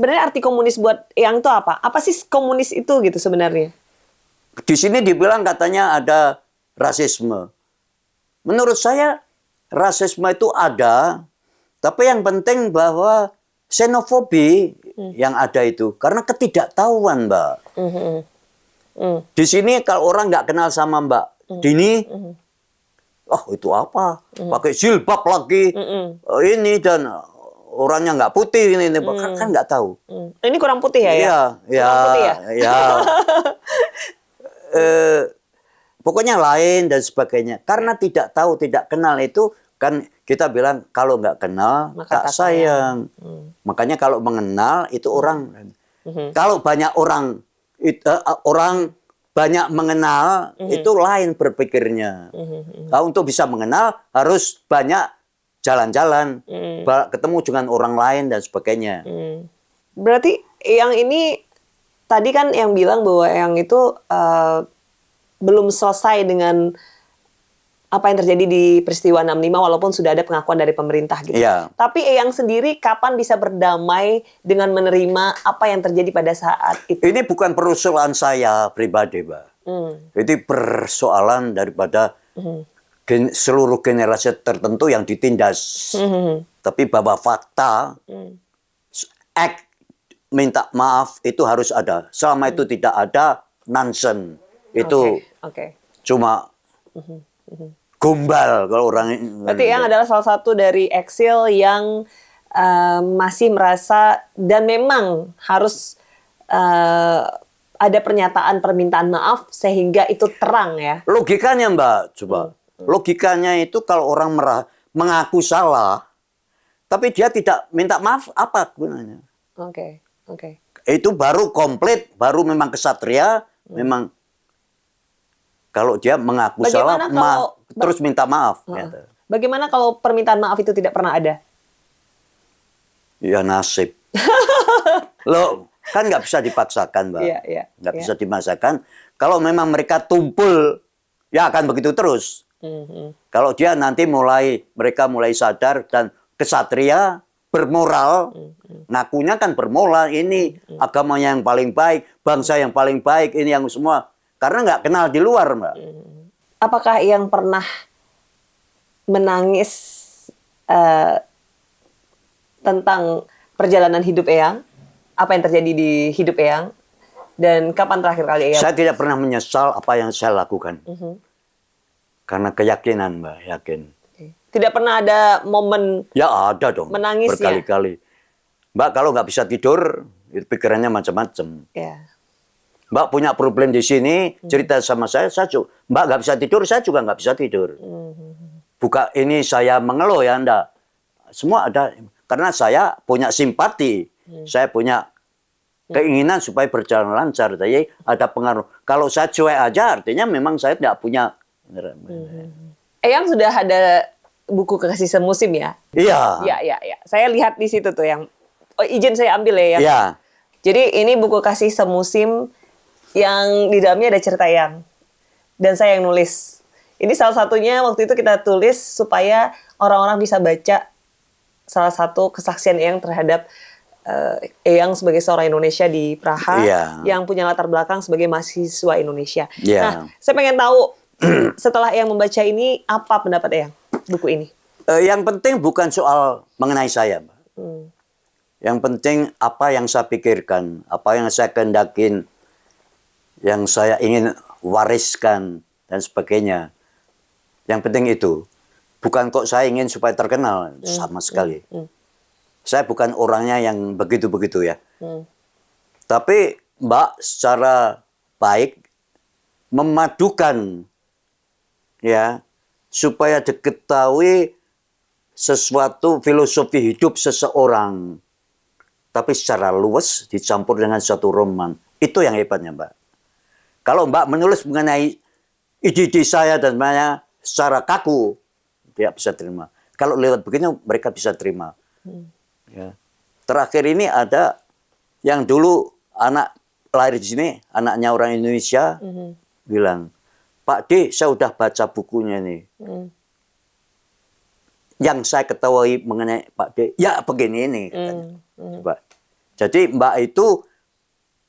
sebenarnya arti komunis buat Eyang itu apa? Apa sih komunis itu gitu sebenarnya? Di sini dibilang katanya ada rasisme. Menurut saya rasisme itu ada, tapi yang penting bahwa xenofobi yang ada itu karena ketidaktahuan, Mbak. Di sini kalau orang nggak kenal sama Mbak Dini, oh itu apa? Pakai jilbab lagi, ini dan orangnya nggak putih ini kan nggak tahu. Ini kurang putih ya? Iya, ya, Kurang putih ya? ya. Pokoknya lain dan sebagainya. Karena tidak tahu, tidak kenal itu kan kita bilang kalau nggak kenal Maka tak tak sayang. Makanya kalau mengenal itu orang. Kalau banyak orang orang banyak mengenal itu lain berpikirnya. Nah, untuk bisa mengenal harus banyak jalan-jalan, ketemu dengan orang lain dan sebagainya. Berarti yang ini tadi kan yang bilang bahwa yang itu belum selesai dengan apa yang terjadi di peristiwa 65 walaupun sudah ada pengakuan dari pemerintah gitu. Iya. Tapi Eyang sendiri kapan bisa berdamai dengan menerima apa yang terjadi pada saat itu? Ini bukan persoalan saya pribadi, Mbak. Ini persoalan daripada seluruh generasi tertentu yang ditindas. Tapi bahwa fakta, act minta maaf itu harus ada. Selama itu tidak ada, nonsense. Itu cuma gombal kalau orang. Berarti Eyang adalah salah satu dari eksil yang masih merasa dan memang harus ada pernyataan permintaan maaf sehingga itu terang ya. Logikanya Mbak, coba. Logikanya itu kalau orang mengaku salah, tapi dia tidak minta maaf, apa gunanya? Oke. Itu baru komplit, baru memang kesatria, memang kalau dia mengaku salah, terus minta maaf. Gitu. Bagaimana kalau permintaan maaf itu tidak pernah ada? Ya nasib. Loh, kan nggak bisa dipaksakan, Mbak. Nggak bisa dimaksakan. Kalau memang mereka tumpul, ya akan begitu terus. Kalau dia nanti mereka mulai sadar dan kesatria, bermoral, ngakunya kan bermoral, ini agamanya yang paling baik, bangsa yang paling baik, ini yang semua. Karena nggak kenal di luar, Mbak. Apakah yang pernah menangis tentang perjalanan hidup Eyang? Apa yang terjadi di hidup Eyang? Dan kapan terakhir kali Eyang? Saya tidak pernah menyesal apa yang saya lakukan. Karena keyakinan, Mbak, yakin. Tidak pernah ada momen ya ada dong, menangis berkali-kali. Mbak kalau nggak bisa tidur, pikirannya macam-macam. Mbak punya problem di sini, cerita sama saya Mbak nggak bisa tidur, saya juga nggak bisa tidur. Bukan ini saya mengeluh ya, Anda. Semua ada, karena saya punya simpati, saya punya keinginan supaya berjalan lancar. Jadi ada pengaruh. Kalau saya cuek aja, artinya memang saya tidak punya. Eyang sudah ada buku Kekasih Semusim ya? Iya. Iya. Saya lihat di situ tuh yang, izin saya ambil ya. Iya. Jadi ini buku Kasih Semusim yang di dalamnya ada cerita Eyang. Dan saya yang nulis. Ini salah satunya waktu itu kita tulis supaya orang-orang bisa baca salah satu kesaksian Eyang terhadap Eyang sebagai seorang Indonesia di Praha yang punya latar belakang sebagai mahasiswa Indonesia. Nah, saya pengen tahu setelah Eyang membaca ini, apa pendapat Eyang buku ini? Yang penting bukan soal mengenai saya, Mbak. Yang penting apa yang saya pikirkan, apa yang saya kehendakin, yang saya ingin wariskan dan sebagainya. Yang penting itu. Bukan kok saya ingin supaya terkenal, sama sekali. Saya bukan orangnya yang begitu-begitu ya. Tapi Mbak secara baik memadukan ya supaya diketahui sesuatu filosofi hidup seseorang. Tapi secara luas dicampur dengan suatu roman. Itu yang hebatnya, Mbak. Kalau Mbak menulis mengenai ide-ide saya dan semuanya secara kaku, tidak bisa terima. Kalau lewat begini mereka bisa terima. Ya. Terakhir ini ada yang dulu anak lahir di sini, anaknya orang Indonesia, bilang, Pak D, saya udah baca bukunya nih. Yang saya ketahui mengenai Pak D, ya begini ini. Coba. Jadi Mbak itu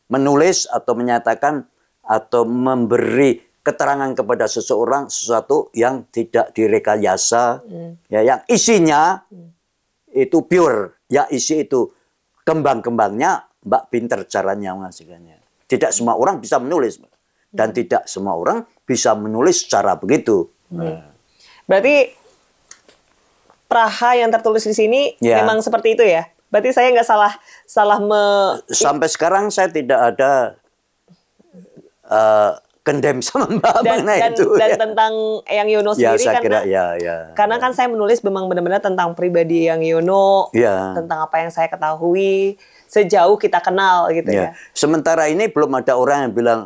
menulis atau menyatakan atau memberi keterangan kepada seseorang sesuatu yang tidak direkayasa, ya, yang isinya itu pure, ya isi itu kembang-kembangnya Mbak pinter caranya mengasihkannya. Tidak semua orang bisa menulis, Mbak. Dan tidak semua orang bisa menulis secara begitu. Nah. Berarti Praha yang tertulis di sini Ya. memang seperti itu ya? Berarti saya nggak salah Sampai sekarang saya tidak ada condemn sama Mbak mengenai itu. dan Ya. tentang Eyang Yono Ya, sendiri saya karena kira, ya. karena kan saya menulis memang benar-benar tentang pribadi Eyang Yono, Ya. tentang apa yang saya ketahui sejauh kita kenal gitu ya. Sementara ini belum ada orang yang bilang,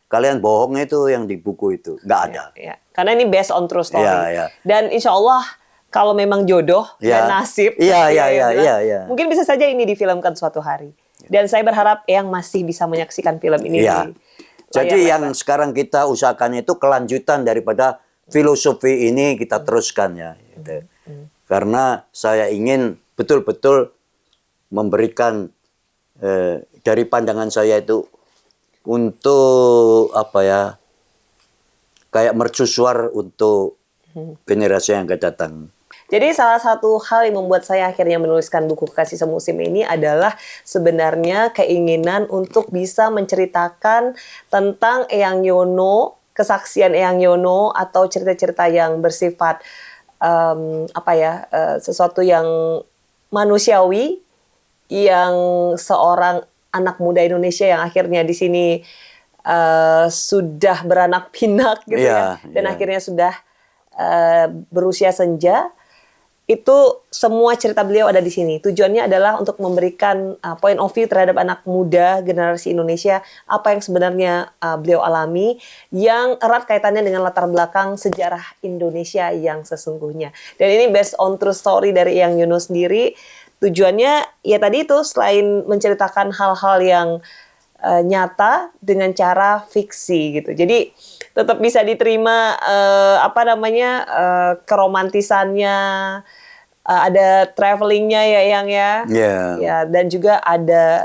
kalian bohong itu yang di buku itu. Nggak ada. Ya. Karena ini based on true story. Ya. Dan insya Allah kalau memang jodoh Ya. dan nasib, Iya, seperti iya, yang iya, bilang, iya. mungkin bisa saja ini difilmkan suatu hari. Dan saya berharap Eyang masih bisa menyaksikan film ini. Ya. di Jadi layar yang lebar. sekarang kita usahakan itu kelanjutan daripada filosofi ini kita teruskan ya. Gitu. Karena saya ingin betul-betul memberikan dari pandangan saya itu untuk apa ya, kayak mercusuar untuk generasi yang akan datang. Jadi salah satu hal yang membuat saya akhirnya menuliskan buku Kasih Semusim ini adalah sebenarnya keinginan untuk bisa menceritakan tentang Eyang Yono, kesaksian Eyang Yono atau cerita-cerita yang bersifat sesuatu yang manusiawi yang seorang anak muda Indonesia yang akhirnya di sini sudah beranak pinak gitu ya, dan akhirnya sudah berusia senja. Itu semua cerita beliau ada di sini. Tujuannya adalah untuk memberikan point of view terhadap anak muda generasi Indonesia, apa yang sebenarnya beliau alami, yang erat kaitannya dengan latar belakang sejarah Indonesia yang sesungguhnya. Dan ini based on true story dari Eyang Yono sendiri. Tujuannya ya tadi itu, selain menceritakan hal-hal yang nyata dengan cara fiksi gitu. Jadi tetap bisa diterima keromantisannya, ada travelingnya ya Yang ya. Ya, dan juga ada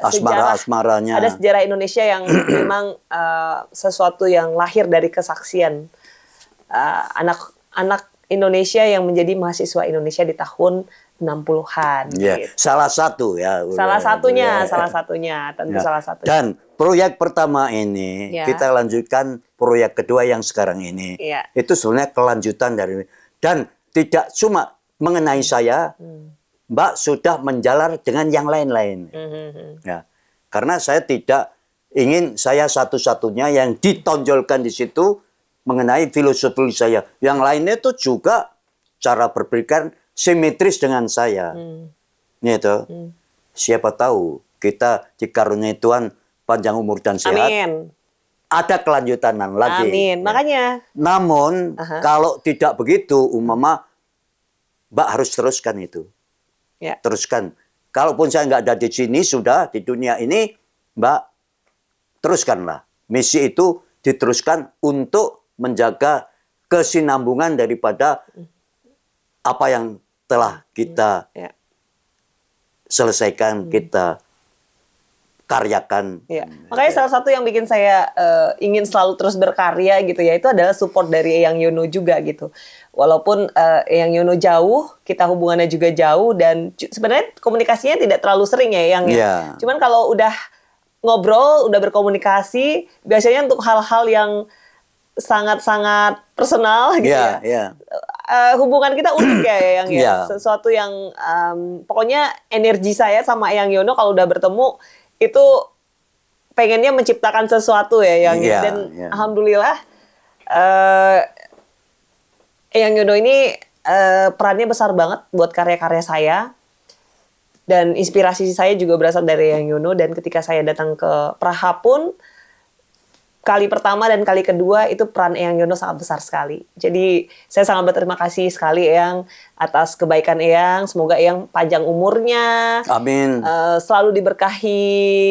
asmaranya. Ada sejarah Indonesia yang memang sesuatu yang lahir dari kesaksian anak Indonesia yang menjadi mahasiswa Indonesia di tahun 60-an. Gitu. Salah satu ya. Salah satunya, tentu salah satunya. Dan proyek pertama ini kita lanjutkan proyek kedua yang sekarang ini. Itu sebenarnya kelanjutan dari, dan tidak cuma mengenai saya, Mbak sudah menjalar dengan yang lain-lain. Ya. Karena saya tidak ingin saya satu-satunya yang ditonjolkan di situ mengenai filosofi saya. Yang lainnya itu juga cara berpikir simetris dengan saya. Gitu. Siapa tahu kita dikaruniai Tuhan panjang umur dan sehat. Amin. Ada kelanjutanan lagi. Amin. Makanya. Namun kalau tidak begitu, umpama Mbak harus teruskan itu. Teruskan. Kalaupun saya nggak ada di sini, sudah di dunia ini, Mbak teruskanlah. Misi itu diteruskan untuk menjaga kesinambungan daripada apa yang telah kita selesaikan, kita karyakan. Makanya salah satu yang bikin saya ingin selalu terus berkarya gitu ya, itu adalah support dari Eyang Yono juga gitu. Walaupun Eyang Yono jauh, kita hubungannya juga jauh, dan sebenarnya komunikasinya tidak terlalu sering ya Eyang ya. Cuman kalau udah ngobrol, udah berkomunikasi, biasanya untuk hal-hal yang sangat-sangat personal gitu ya. Hubungan kita unik ya Eyang ya. Sesuatu yang pokoknya energi saya sama Eyang Yono kalau udah bertemu itu pengennya menciptakan sesuatu ya Eyang. Dan alhamdulillah Eyang Yono ini perannya besar banget buat karya-karya saya. Dan inspirasi saya juga berasal dari Eyang Yono. Dan ketika saya datang ke Praha pun, kali pertama dan kali kedua itu peran Eyang Yono sangat besar sekali. Jadi saya sangat berterima kasih sekali Eyang atas kebaikan Eyang. Semoga Eyang panjang umurnya. Amin. Selalu diberkahi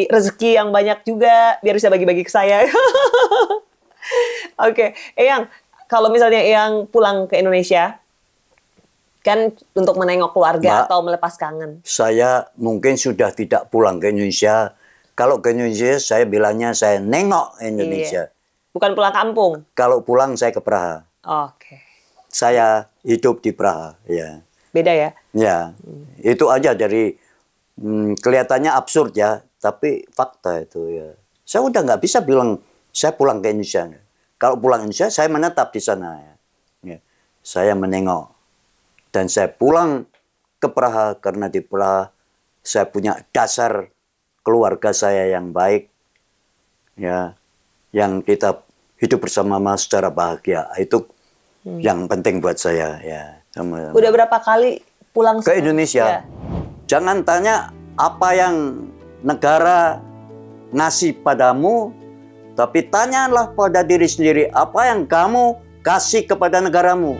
rezeki yang banyak juga, biar bisa bagi-bagi ke saya. Oke, Eyang, kalau misalnya Eyang pulang ke Indonesia, Kan untuk menengok keluarga Mbak, atau melepas kangen. saya mungkin sudah tidak pulang ke Indonesia. Kalau ke Indonesia, saya bilangnya saya nengok Indonesia. Iya. Bukan pulang kampung. Kalau pulang, saya ke Praha. Oke. Saya hidup di Praha, ya. Beda ya? Ya, itu aja dari kelihatannya absurd ya, tapi fakta itu ya. Saya udah nggak bisa bilang saya pulang ke Indonesia. Kalau pulang ke Indonesia, saya menetap di sana. Ya. Ya. Saya menengok dan saya pulang ke Praha karena di Praha saya punya dasar keluarga saya yang baik, ya, yang kita hidup bersama secara bahagia. Itu yang penting buat saya, ya. Sama-sama. Udah berapa kali pulang Ke Indonesia. Ya. Jangan tanya apa yang negara ngasih padamu, tapi tanyalah pada diri sendiri apa yang kamu kasih kepada negaramu.